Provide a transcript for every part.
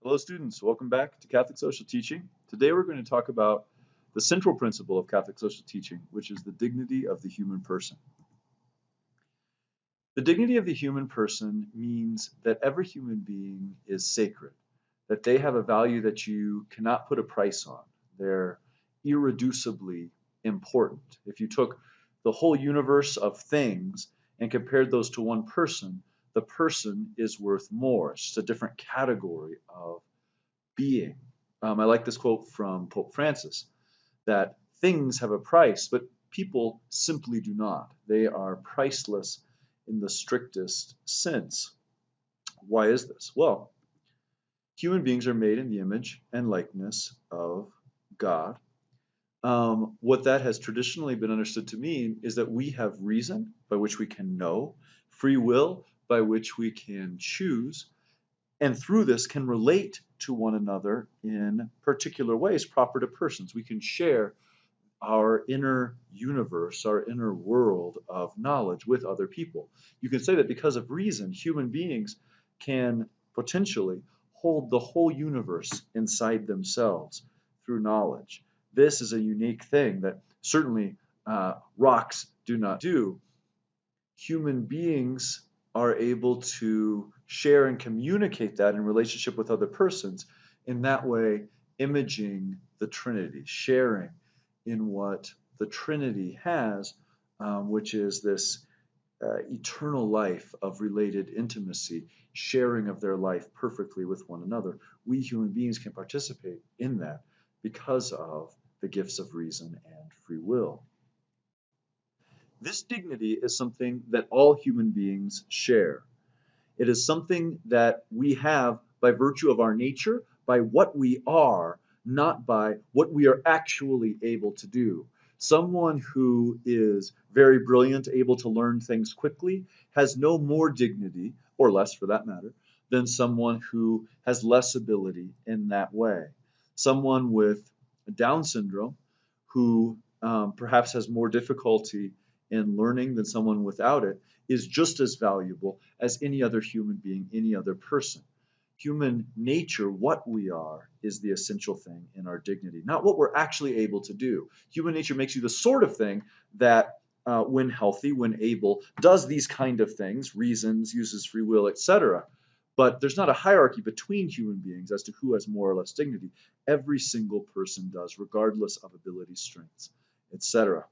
Hello students, welcome back to Catholic Social Teaching. Today we're going to talk about the central principle of Catholic Social Teaching, which is the dignity of the human person. The dignity of the human person means that every human being is sacred, that they have a value that you cannot put a price on. They're irreducibly important. If you took the whole universe of things and compared those to one person, the person is worth more. It's just a different category of being. I like this quote from Pope Francis that things have a price, but people simply do not. They are priceless in the strictest sense. Why is this? Well, human beings are made in the image and likeness of God. What that has traditionally been understood to mean is that we have reason by which we can know, free will by which we can choose, and through this can relate to one another in particular ways proper to persons. We can share our inner universe, our inner world of knowledge with other people. You can say that because of reason, human beings can potentially hold the whole universe inside themselves through knowledge. This is a unique thing that certainly rocks do not do. Human beings are able to share and communicate that in relationship with other persons, in that way imaging the Trinity, sharing in what the Trinity has, which is this eternal life of related intimacy, sharing of their life perfectly with one another. We human beings can participate in that because of the gifts of reason and free will. This dignity is something that all human beings share. It is something that we have by virtue of our nature, by what we are, not by what we are actually able to do. Someone who is very brilliant, able to learn things quickly, has no more dignity, or less for that matter, than someone who has less ability in that way. Someone with Down syndrome who perhaps has more difficulty in learning than someone without it is just as valuable as any other human being, any other person. Human nature, what we are, is the essential thing in our dignity, not what we're actually able to do. Human nature makes you the sort of thing that, when healthy, when able, does these kind of things, reasons, uses free will, etc. But there's not a hierarchy between human beings as to who has more or less dignity. Every single person does, regardless of ability, strengths, etc.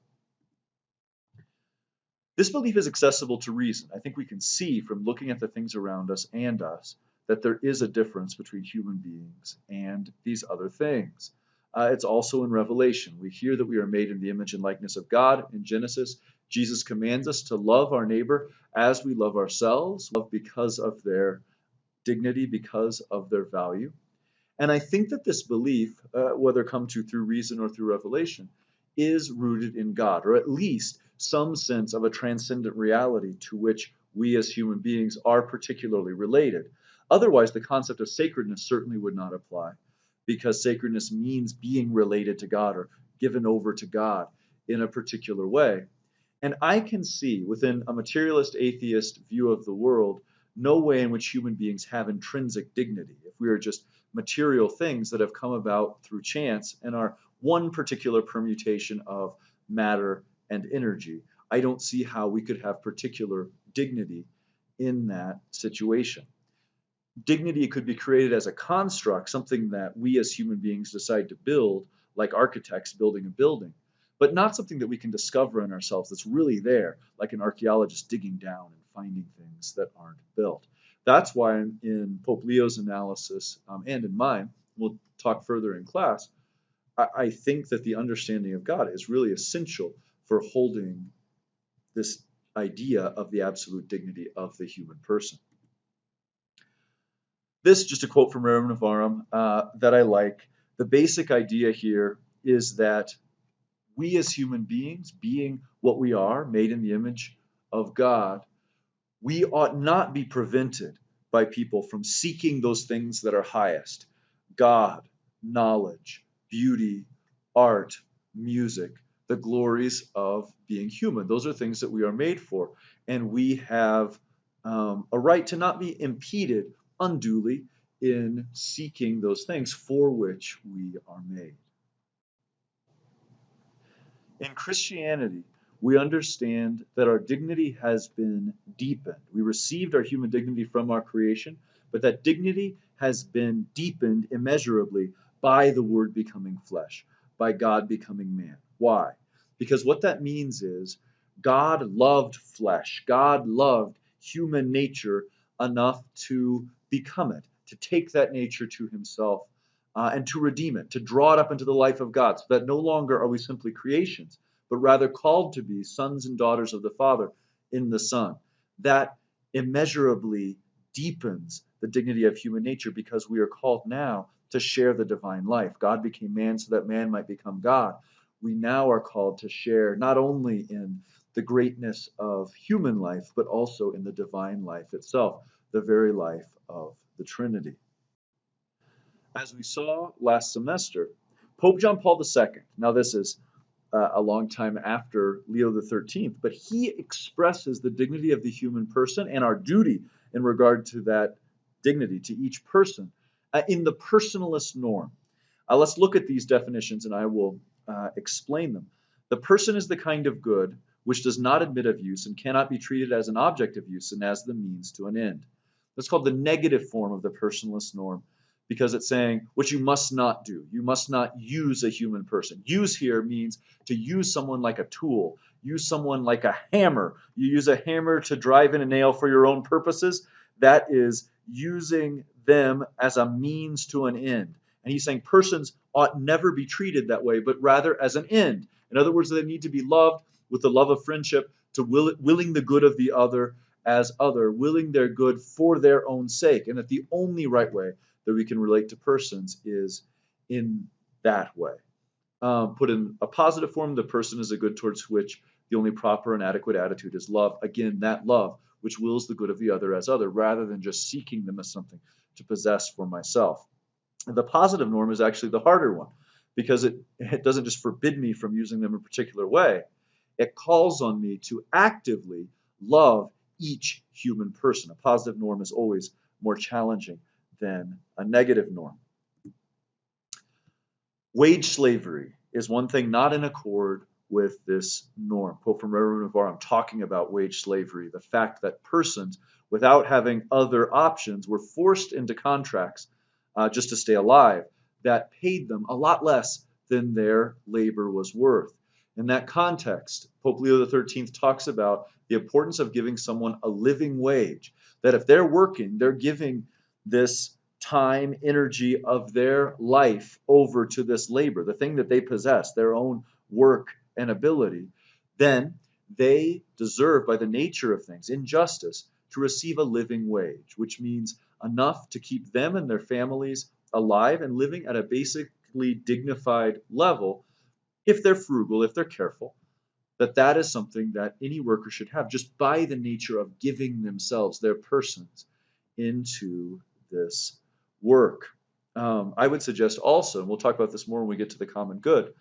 This belief is accessible to reason. I think we can see from looking at the things around us and us that there is a difference between human beings and these other things. It's also in Revelation. We hear that we are made in the image and likeness of God. In Genesis, Jesus commands us to love our neighbor as we love ourselves, love because of their dignity, because of their value. And I think that this belief, whether come to through reason or through revelation, is rooted in God, or at least some sense of a transcendent reality to which we as human beings are particularly related. Otherwise, the concept of sacredness certainly would not apply, because sacredness means being related to God or given over to God in a particular way. And I can see within a materialist atheist view of the world no way in which human beings have intrinsic dignity. If we are just material things that have come about through chance and are one particular permutation of matter and energy, I don't see how we could have particular dignity in that situation. Dignity could be created as a construct, something that we as human beings decide to build, like architects building a building, but not something that we can discover in ourselves that's really there, like an archaeologist digging down and finding things that aren't built. That's why in Pope Leo's analysis, and in mine, we'll talk further in class, I think that the understanding of God is really essential for holding this idea of the absolute dignity of the human person. This is just a quote from Rerum Novarum that I like. The basic idea here is that we as human beings, being what we are, made in the image of God, we ought not be prevented by people from seeking those things that are highest: God, knowledge, beauty, art, music, the glories of being human. Those are things that we are made for, and we have a right to not be impeded unduly in seeking those things for which we are made. In Christianity, we understand that our dignity has been deepened. We received our human dignity from our creation, but that dignity has been deepened immeasurably by the Word becoming flesh, by God becoming man. Why? Because what that means is God loved flesh. God loved human nature enough to become it, to take that nature to himself, and to redeem it, to draw it up into the life of God, so that no longer are we simply creations, but rather called to be sons and daughters of the Father in the Son. That immeasurably deepens the dignity of human nature because we are called now to share the divine life. God became man so that man might become God. We now are called to share not only in the greatness of human life, but also in the divine life itself, the very life of the Trinity. As we saw last semester, Pope John Paul II, now this is a long time after Leo the 13th, but he expresses the dignity of the human person and our duty in regard to that dignity to each person in the personalist norm. Let's look at these definitions and I will explain them. The person is the kind of good which does not admit of use and cannot be treated as an object of use and as the means to an end. That's called the negative form of the personalist norm because it's saying what you must not do. You must not use a human person. Use here means to use someone like a tool, use someone like a hammer. You use a hammer to drive in a nail for your own purposes. That is using them as a means to an end. And he's saying persons ought never be treated that way, but rather as an end. In other words, they need to be loved with the love of friendship, to willing the good of the other as other, willing their good for their own sake. And that the only right way that we can relate to persons is in that way. Put in a positive form, the person is a good towards which the only proper and adequate attitude is love. Again, that love which wills the good of the other as other, rather than just seeking them as something to possess for myself. And the positive norm is actually the harder one, because it doesn't just forbid me from using them in a particular way. It calls on me to actively love each human person. A positive norm is always more challenging than a negative norm. Wage slavery is one thing not in accord with this norm. Quote from Reverend Navarre, I'm talking about wage slavery, the fact that persons, without having other options, were forced into contracts just to stay alive that paid them a lot less than their labor was worth. In that context, Pope Leo the 13th talks about the importance of giving someone a living wage, that if they're working, they're giving this time, energy of their life over to this labor, the thing that they possess, their own work and ability, then they deserve, by the nature of things, in justice, to receive a living wage, which means enough to keep them and their families alive and living at a basically dignified level, if they're frugal, if they're careful, that is something that any worker should have just by the nature of giving themselves, their persons, into this work. I would suggest also, and we'll talk about this more when we get to the common good,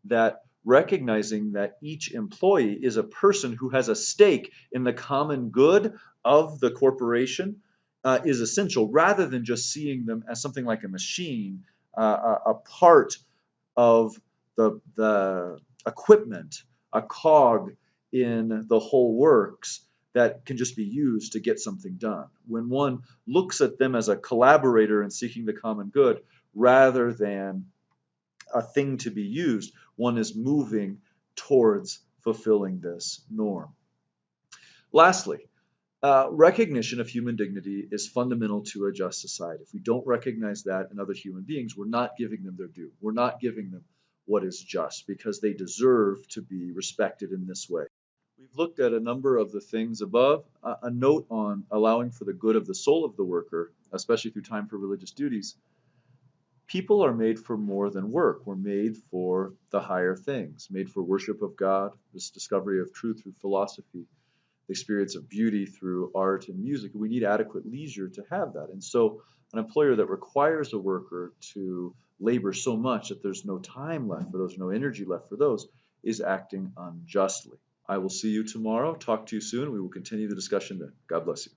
that recognizing that each employee is a person who has a stake in the common good of the corporation is essential, rather than just seeing them as something like a machine, a part of the equipment, a cog in the whole works that can just be used to get something done. When one looks at them as a collaborator in seeking the common good rather than a thing to be used, one is moving towards fulfilling this norm. Lastly, recognition of human dignity is fundamental to a just society. If we don't recognize that in other human beings, we're not giving them their due. We're not giving them what is just, because they deserve to be respected in this way. We've looked at a number of the things above. A note on allowing for the good of the soul of the worker, especially through time for religious duties. People are made for more than work. We're made for the higher things, made for worship of God, this discovery of truth through philosophy, the experience of beauty through art and music. We need adequate leisure to have that. And so an employer that requires a worker to labor so much that there's no time left for those, no energy left for those, is acting unjustly. I will see you tomorrow. Talk to you soon. We will continue the discussion then. God bless you.